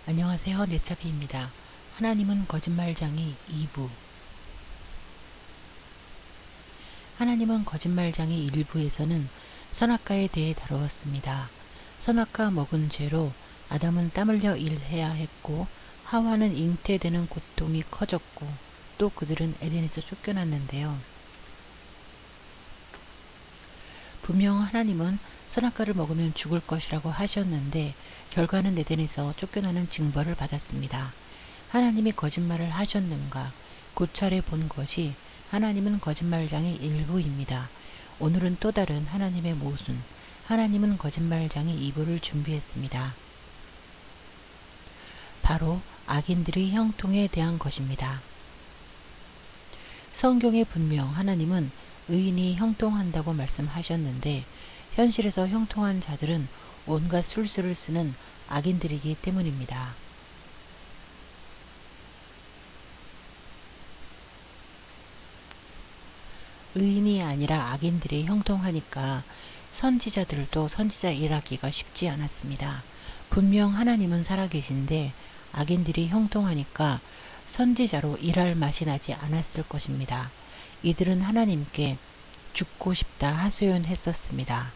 안녕하세요. 네차비입니다. 하나님은 거짓말장이 2부. 하나님은 거짓말장이 1부에서는 선악과에 대해 다루었습니다. 선악과 먹은 죄로 아담은 땀 흘려 일해야 했고 하와는 잉태되는 고통이 커졌고 또 그들은 에덴에서 쫓겨났는데요. 분명 하나님은 선악과를 먹으면 죽을 것이라고 하셨는데 결과는 에덴에서 쫓겨나는 징벌을 받았습니다. 하나님이 거짓말을 하셨는가 고찰해 본 것이 하나님은 거짓말장의 일부입니다. 오늘은 또 다른 하나님의 모순, 하나님은 거짓말장의 2부를 준비했습니다. 바로 악인들의 형통에 대한 것입니다. 성경에 분명 하나님은 의인이 형통한다고 말씀하셨는데 현실에서 형통한 자들은 온갖 술수를 쓰는 악인들이기 때문입니다. 의인이 아니라 악인들이 형통하니까 선지자들도 선지자 일하기가 쉽지 않았습니다. 분명 하나님은 살아계신데 악인들이 형통하니까 선지자로 일할 맛이 나지 않았을 것입니다. 이들은 하나님께 죽고 싶다 하소연했었습니다.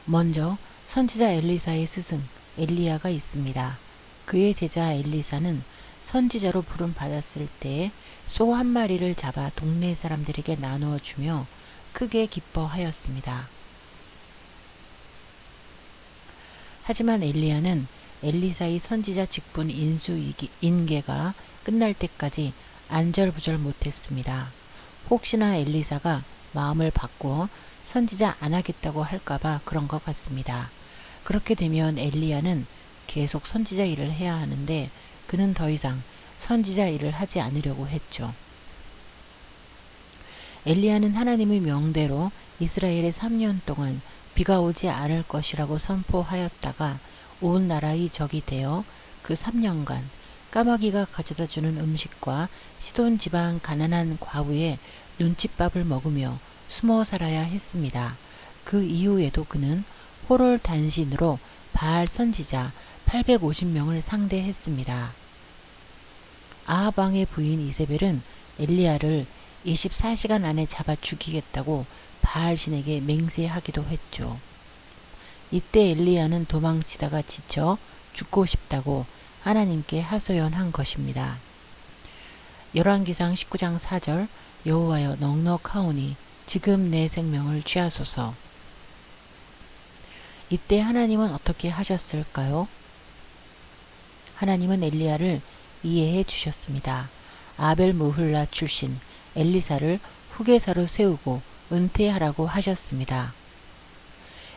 먼저 선지자 엘리사의 스승 엘리야가 있습니다. 그의 제자 엘리사는 선지자로 부름 받았을 때 소 한 마리를 잡아 동네 사람들에게 나누어 주며 크게 기뻐하였습니다. 하지만 엘리야는 엘리사의 선지자 직분 인계가 끝날 때까지 안절부절 못했습니다. 혹시나 엘리사가 마음을 바꿔 선지자 안 하겠다고 할까봐 그런 것 같습니다. 그렇게 되면 엘리야는 계속 선지자 일을 해야 하는데 그는 더 이상 선지자 일을 하지 않으려고 했죠. 엘리야는 하나님의 명대로 이스라엘에 3년 동안 비가 오지 않을 것이라고 선포하였다가 온 나라의 적이 되어 그 3년간 까마귀가 가져다 주는 음식과 시돈 지방 가난한 과부의 눈칫밥을 먹으며 숨어 살아야 했습니다. 그 이후에도 그는 호롤 단신으로 바알 선지자 850명을 상대했습니다. 아합 왕의 부인 이세벨은 엘리야를 24시간 안에 잡아 죽이겠다고 바알 신에게 맹세하기도 했죠. 이때 엘리야는 도망치다가 지쳐 죽고 싶다고 하나님께 하소연한 것입니다. 열왕기상 19장 4절 여호와여 넉넉하오니 지금 내 생명을 취하소서. 이때 하나님은 어떻게 하셨을까요? 하나님은 엘리야를 이해해 주셨습니다. 아벨 무훌라 출신 엘리사를 후계자로 세우고 은퇴하라고 하셨습니다.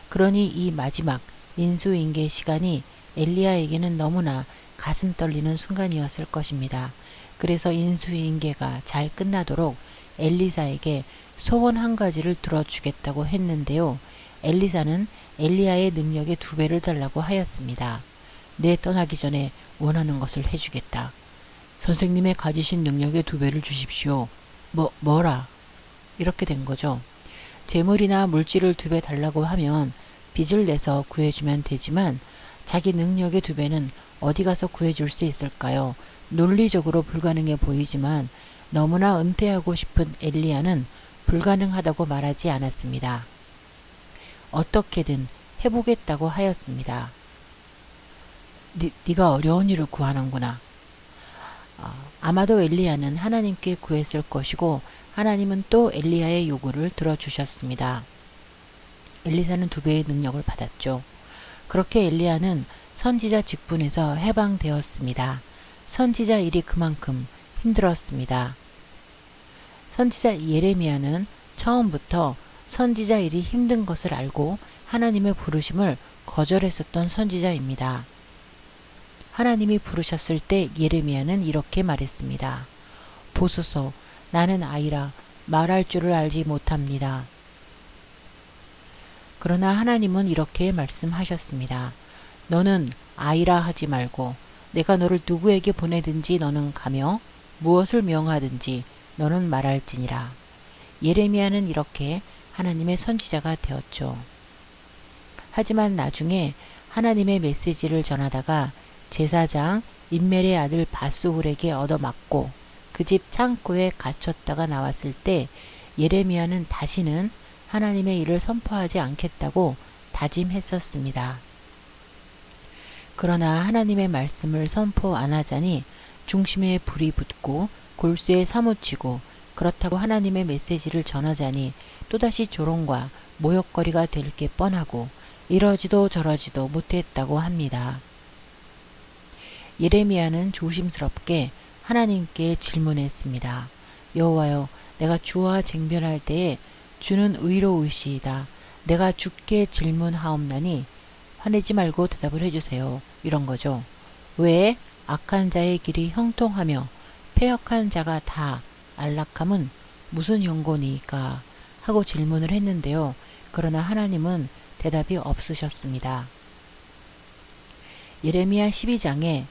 그러니 이 마지막 인수인계 시간이 엘리야에게는 너무나 가슴 떨리는 순간이었을 것입니다. 그래서 인수인계가 잘 끝나도록 엘리사에게 소원 한 가지를 들어주겠다고 했는데요. 엘리사는 엘리야의 능력의 2배를 달라고 하였습니다. 내 떠나기 전에 원하는 것을 해주겠다. 선생님의 가지신 능력의 2배를 주십시오. 뭐라? 이렇게 된 거죠. 재물이나 물질을 2배 달라고 하면 빚을 내서 구해주면 되지만 자기 능력의 2배는 어디 가서 구해줄 수 있을까요? 논리적으로 불가능해 보이지만 너무나 은퇴하고 싶은 엘리야는 불가능하다고 말하지 않았습니다. 어떻게든 해보겠다고 하였습니다. 네가 어려운 일을 구하는구나. 아마도 엘리야는 하나님께 구했을 것이고 하나님은 또 엘리야의 요구를 들어주셨습니다. 엘리사는 2배의 능력을 받았죠. 그렇게 엘리야는 선지자 직분에서 해방되었습니다. 선지자 일이 그만큼 힘들었습니다. 선지자 예레미야는 처음부터 선지자 일이 힘든 것을 알고 하나님의 부르심을 거절했었던 선지자입니다. 하나님이 부르셨을 때 예레미야는 이렇게 말했습니다. 보소서, 나는 아이라 말할 줄을 알지 못합니다. 그러나 하나님은 이렇게 말씀하셨습니다. 너는 아이라 하지 말고 내가 너를 누구에게 보내든지 너는 가며 무엇을 명하든지 너는 말할지니라. 예레미야는 이렇게 하나님의 선지자가 되었죠. 하지만 나중에 하나님의 메시지를 전하다가 제사장 임멜의 아들 바스훌에게 얻어맞고 그 집 창고에 갇혔다가 나왔을 때 예레미야는 다시는 하나님의 일을 선포하지 않겠다고 다짐했었습니다. 그러나 하나님의 말씀을 선포 안 하자니 중심에 불이 붙고 골수에 사무치고 그렇다고 하나님의 메시지를 전하자니 또다시 조롱과 모욕거리가 될 게 뻔하고 이러지도 저러지도 못했다고 합니다. 예레미야는 조심스럽게 하나님께 질문했습니다. 여호와여, 내가 주와 쟁변할 때에 주는 의로우시이다. 내가 주께 질문하옵나니 화내지 말고 대답을 해주세요. 이런 거죠. 왜 악한 자의 길이 형통하며 패역한 자가 다 안락함은 무슨 형고니까 하고 질문을 했는데요. 그러나 하나님은 대답이 없으셨습니다. 예레미야 12장에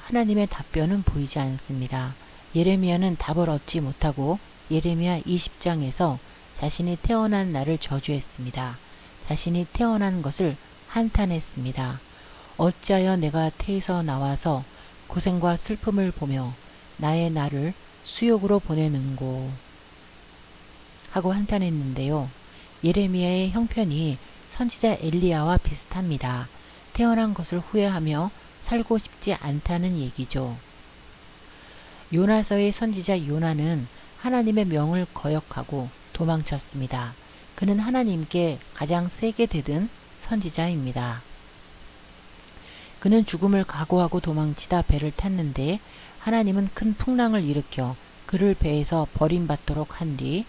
하나님의 답변은 보이지 않습니다. 예레미야는 답을 얻지 못하고 예레미야 20장에서 자신이 태어난 날을 저주했습니다. 자신이 태어난 것을 한탄했습니다. 어찌하여 내가 태에서 나와서 고생과 슬픔을 보며 나의 날을 수욕으로 보내는고 하고 한탄했는데요. 예레미야의 형편이 선지자 엘리야와 비슷합니다. 태어난 것을 후회하며 살고 싶지 않다는 얘기죠. 요나서의 선지자 요나는 하나님의 명을 거역하고 도망쳤습니다. 그는 하나님께 가장 세게 대든 선지자입니다. 그는 죽음을 각오하고 도망치다 배를 탔는데 하나님은 큰 풍랑을 일으켜 그를 배에서 버림받도록 한 뒤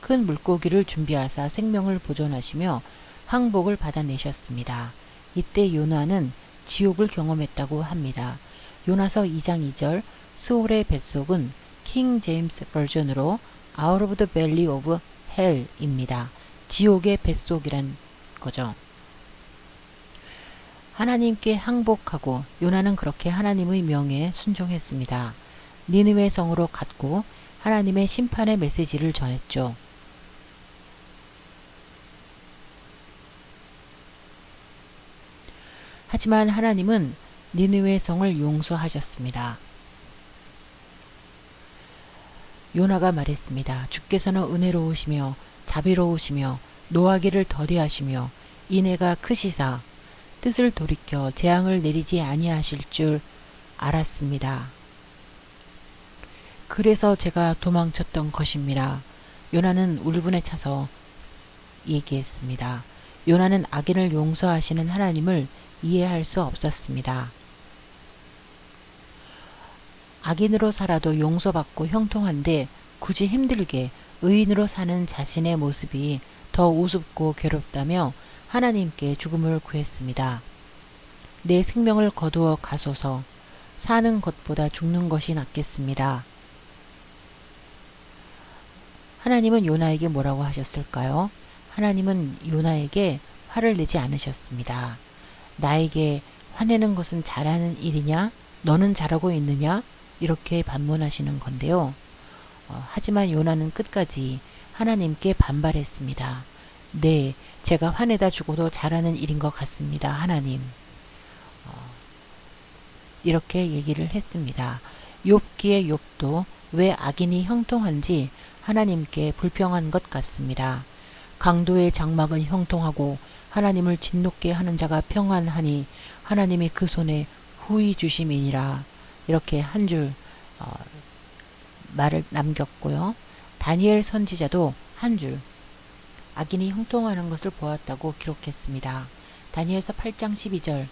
큰 물고기를 준비하사 생명을 보존하시며 항복을 받아내셨습니다. 이때 요나는 지옥을 경험했다고 합니다. 요나서 2장 2절 스올의 뱃속은 킹 제임스 버전으로 Out of the belly of hell입니다. 지옥의 뱃속이란 거죠. 하나님께 항복하고 요나는 그렇게 하나님의 명에 순종했습니다. 니느웨 성으로 갔고 하나님의 심판의 메시지를 전했죠. 하지만 하나님은 니느웨 성을 용서하셨습니다. 요나가 말했습니다. 주께서는 은혜로우시며 자비로우시며 노하기를 더디하시며 인애가 크시사 뜻을 돌이켜 재앙을 내리지 아니하실 줄 알았습니다. 그래서 제가 도망쳤던 것입니다. 요나는 울분에 차서 얘기했습니다. 요나는 악인을 용서하시는 하나님을 이해할 수 없었습니다. 악인으로 살아도 용서받고 형통한데 굳이 힘들게 의인으로 사는 자신의 모습이 더 우습고 괴롭다며 하나님께 죽음을 구했습니다. 내 생명을 거두어 가소서. 사는 것보다 죽는 것이 낫겠습니다. 하나님은 요나에게 뭐라고 하셨을까요? 하나님은 요나에게 화를 내지 않으셨습니다. 나에게 화내는 것은 잘하는 일이냐? 너는 잘하고 있느냐? 이렇게 반문하시는 건데요. 하지만 요나는 끝까지 하나님께 반발했습니다. 네, 제가 화내다 죽어도 잘하는 일인 것 같습니다. 하나님. 이렇게 얘기를 했습니다. 욥기의 욥도 왜 악인이 형통한지 하나님께 불평한 것 같습니다. 강도의 장막은 형통하고 하나님을 진노케 하는 자가 평안하니 하나님이 그 손에 후히 주심이니라. 이렇게 한 줄 말을 남겼고요. 다니엘 선지자도 한 줄 악인이 형통하는 것을 보았다고 기록했습니다. 다니엘서 8장 12절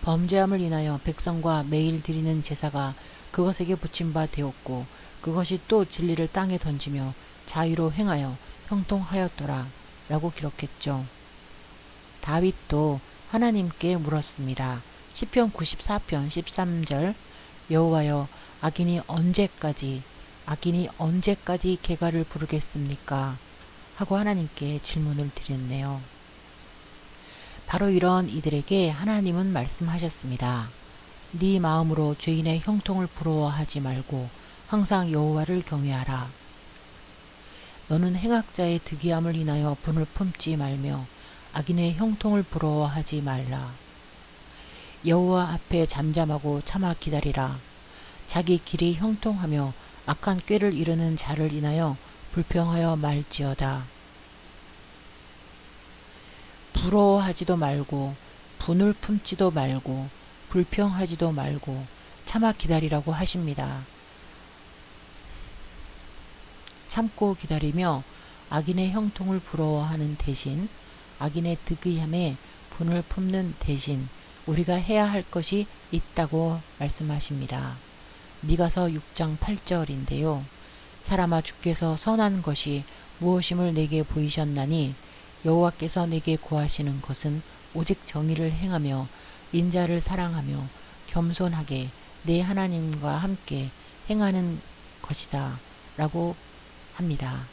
범죄함을 인하여 백성과 매일 드리는 제사가 그것에게 붙임 바 되었고 그것이 또 진리를 땅에 던지며 자유로 행하여 형통하였더라 라고 기록했죠. 다윗도 하나님께 물었습니다. 시편 94편 13절 여호와여 악인이 언제까지 개가를 부르겠습니까? 하고 하나님께 질문을 드렸네요. 바로 이런 이들에게 하나님은 말씀하셨습니다. 네 마음으로 죄인의 형통을 부러워하지 말고 항상 여호와를 경외하라. 너는 행악자의 득이함을 인하여 분을 품지 말며 악인의 형통을 부러워하지 말라. 여호와 앞에 잠잠하고 참아 기다리라. 자기 길이 형통하며 악한 꾀를 이루는 자를 인하여 불평하여 말지어다. 부러워하지도 말고 분을 품지도 말고 불평하지도 말고 참아 기다리라고 하십니다. 참고 기다리며 악인의 형통을 부러워하는 대신 악인의 득의함에 분을 품는 대신 우리가 해야 할 것이 있다고 말씀하십니다. 미가서 6장 8절인데요. 사람아 주께서 선한 것이 무엇임을 내게 보이셨나니 여호와께서 내게 구하시는 것은 오직 정의를 행하며 인자를 사랑하며 겸손하게 내 하나님과 함께 행하는 것이다 라고 합니다.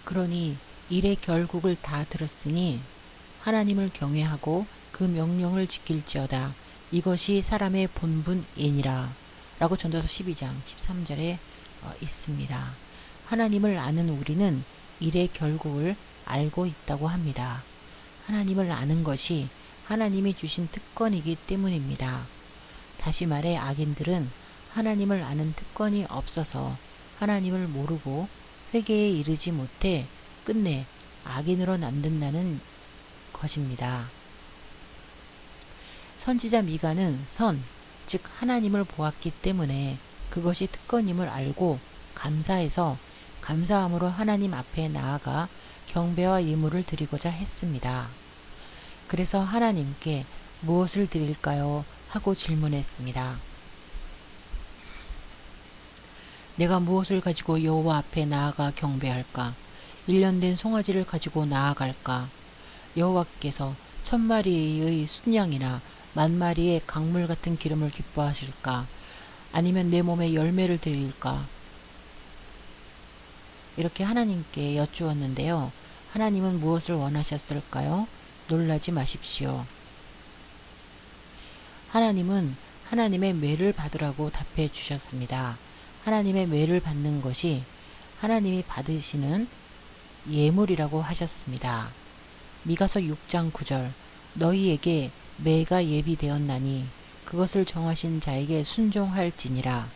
그러니 일의 결국을 다 들었으니 하나님을 경외하고 그 명령을 지킬지어다. 이것이 사람의 본분이니라 라고 전도서 12장 13절에 있습니다. 하나님을 아는 우리는 일의 결국을 알고 있다고 합니다. 하나님을 아는 것이 하나님이 주신 특권이기 때문입니다. 다시 말해 악인들은 하나님을 아는 특권이 없어서 하나님을 모르고 회개에 이르지 못해 끝내 악인으로 남는다는 것입니다. 선지자 미가는 선, 즉 하나님을 보았기 때문에 그것이 특권임을 알고 감사해서 감사함으로 하나님 앞에 나아가 경배와 예물을 드리고자 했습니다. 그래서 하나님께 무엇을 드릴까요? 하고 질문했습니다. 내가 무엇을 가지고 여호와 앞에 나아가 경배할까? 1년 된 송아지를 가지고 나아갈까? 여호와께서 1000마리의 순양이나 10,000마리의 강물 같은 기름을 기뻐하실까? 아니면 내 몸에 열매를 드릴까? 이렇게 하나님께 여쭈었는데요. 하나님은 무엇을 원하셨을까요? 놀라지 마십시오. 하나님은 하나님의 뇌를 받으라고 답해 주셨습니다. 하나님의 뇌를 받는 것이 하나님이 받으시는 예물이라고 하셨습니다. 미가서 6장 9절 너희에게 매가 예비되었나니 그것을 정하신 자에게 순종할지니라.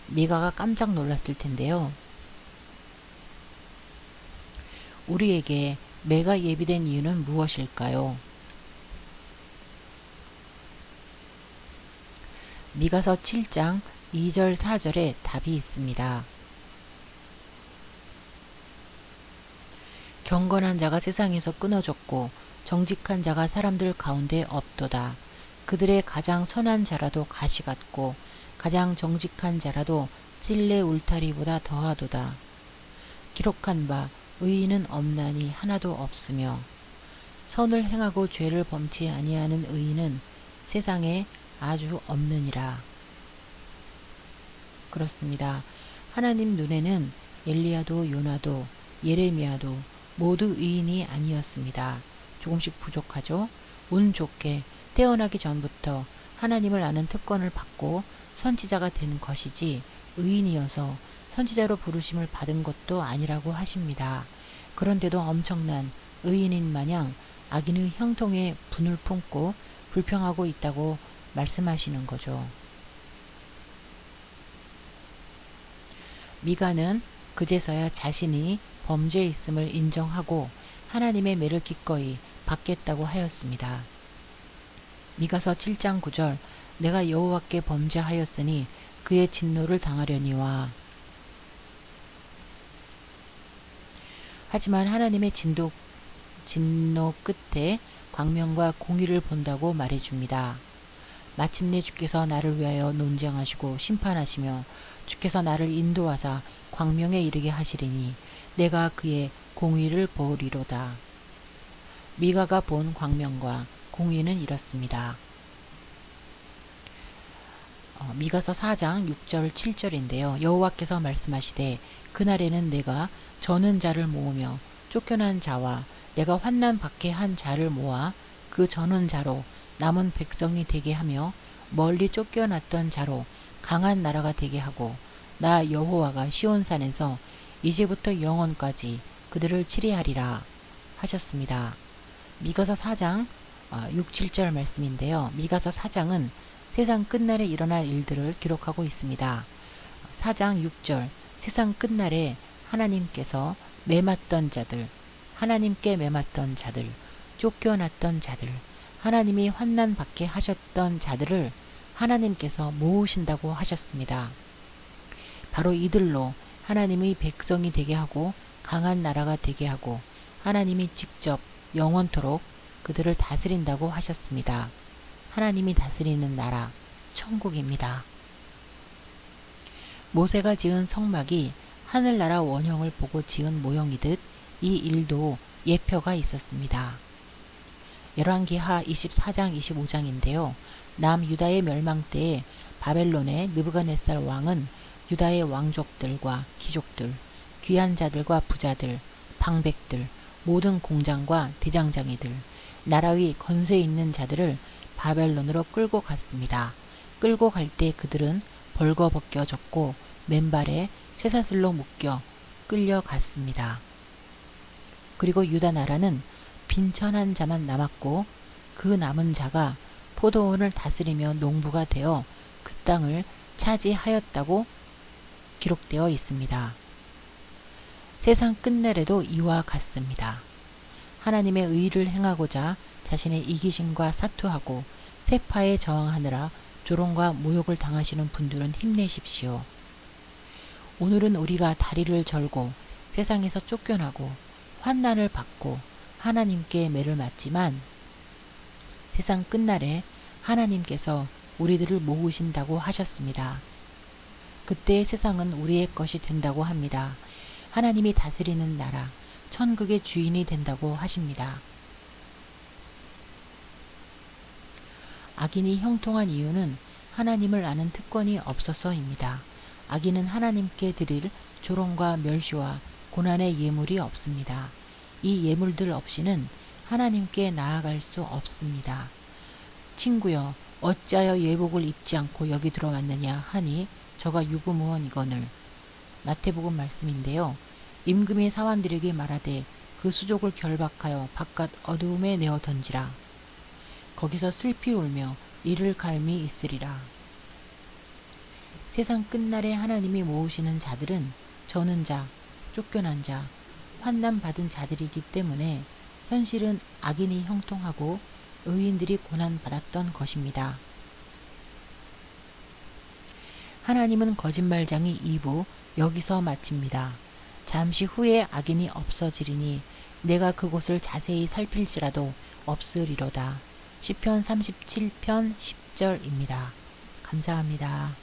미가가 깜짝 놀랐을 텐데요. 우리에게 매가 예비된 이유는 무엇일까요? 미가서 7장 2절 4절에 답이 있습니다. 경건한 자가 세상에서 끊어졌고 정직한 자가 사람들 가운데 없도다. 그들의 가장 선한 자라도 가시 같고 가장 정직한 자라도 찔레 울타리보다 더하도다. 기록한 바 의인은 없나니 하나도 없으며 선을 행하고 죄를 범치 아니하는 의인은 세상에 아주 없느니라. 그렇습니다. 하나님 눈에는 엘리야도 요나도 예레미야도 모두 의인이 아니었습니다. 조금씩 부족하죠. 운 좋게 태어나기 전부터 하나님을 아는 특권을 받고 선지자가 된 것이지 의인이어서 선지자로 부르심을 받은 것도 아니라고 하십니다. 그런데도 엄청난 의인인 마냥 악인의 형통에 분을 품고 불평하고 있다고 말씀하시는 거죠. 미가는 그제서야 자신이 범죄했음을 인정하고 하나님의 매를 기꺼이 받겠다고 하였습니다. 미가서 7장 9절 내가 여호와께 범죄하였으니 그의 진노를 당하려니와. 하지만 하나님의 진노 끝에 광명과 공의를 본다고 말해줍니다. 마침내 주께서 나를 위하여 논쟁하시고 심판하시며 주께서 나를 인도하사 광명에 이르게 하시리니 내가 그의 공의를 보리로다. 미가가 본 광명과 공의는 이렇습니다. 미가서 4장 6절 7절인데요. 여호와께서 말씀하시되 그날에는 내가 저는 자를 모으며 쫓겨난 자와 내가 환난 받게 한 자를 모아 그 저는 자로 남은 백성이 되게 하며 멀리 쫓겨났던 자로 강한 나라가 되게 하고 나 여호와가 시온산에서 이제부터 영원까지 그들을 치리하리라 하셨습니다. 미가서 4장 6, 7절 말씀인데요. 미가서 4장은 세상 끝날에 일어날 일들을 기록하고 있습니다. 4장 6절 세상 끝날에 하나님께서 매맞던 자들, 하나님께 매맞던 자들, 쫓겨났던 자들, 하나님이 환난 받게 하셨던 자들을 하나님께서 모으신다고 하셨습니다. 바로 이들로 하나님의 백성이 되게 하고 강한 나라가 되게 하고 하나님이 직접 영원토록 그들을 다스린다고 하셨습니다. 하나님이 다스리는 나라, 천국입니다. 모세가 지은 성막이 하늘나라 원형을 보고 지은 모형이듯 이 일도 예표가 있었습니다. 열왕기하 24장 25장인데요. 남유다의 멸망 때에 바벨론의 느부갓네살 왕은 유다의 왕족들과 귀족들, 귀한 자들과 부자들, 방백들, 모든 공장과 대장장이들, 나라의 건세 있는 자들을 바벨론으로 끌고 갔습니다. 끌고 갈 때 그들은 벌거벗겨졌고 맨발에 쇠사슬로 묶여 끌려갔습니다. 그리고 유다 나라는 빈천한 자만 남았고 그 남은 자가 포도원을 다스리며 농부가 되어 그 땅을 차지하였다고 기록되어 있습니다. 세상 끝날에도 이와 같습니다. 하나님의 의를 행하고자 자신의 이기심과 사투하고 세파에 저항하느라 조롱과 모욕을 당하시는 분들은 힘내십시오. 오늘은 우리가 다리를 절고 세상에서 쫓겨나고 환난을 받고 하나님께 매를 맞지만 세상 끝날에 하나님께서 우리들을 모으신다고 하셨습니다. 그때 세상은 우리의 것이 된다고 합니다. 하나님이 다스리는 나라, 천국의 주인이 된다고 하십니다. 악인이 형통한 이유는 하나님을 아는 특권이 없어서입니다. 악인은 하나님께 드릴 조롱과 멸시와 고난의 예물이 없습니다. 이 예물들 없이는 하나님께 나아갈 수 없습니다. 친구여, 어찌하여 예복을 입지 않고 여기 들어왔느냐 하니 저가 유구무원이거늘. 마태복음 말씀인데요. 임금이 사환들에게 말하되 그 수족을 결박하여 바깥 어두움에 내어 던지라. 거기서 슬피 울며 이를 갈미 있으리라. 세상 끝날에 하나님이 모으시는 자들은 저는 자, 쫓겨난 자, 환난 받은 자들이기 때문에 현실은 악인이 형통하고 의인들이 고난 받았던 것입니다. 하나님은 거짓말장이 2부 여기서 마칩니다. 잠시 후에 악인이 없어지리니 내가 그곳을 자세히 살필지라도 없으리로다. 시편 37편 10절입니다. 감사합니다.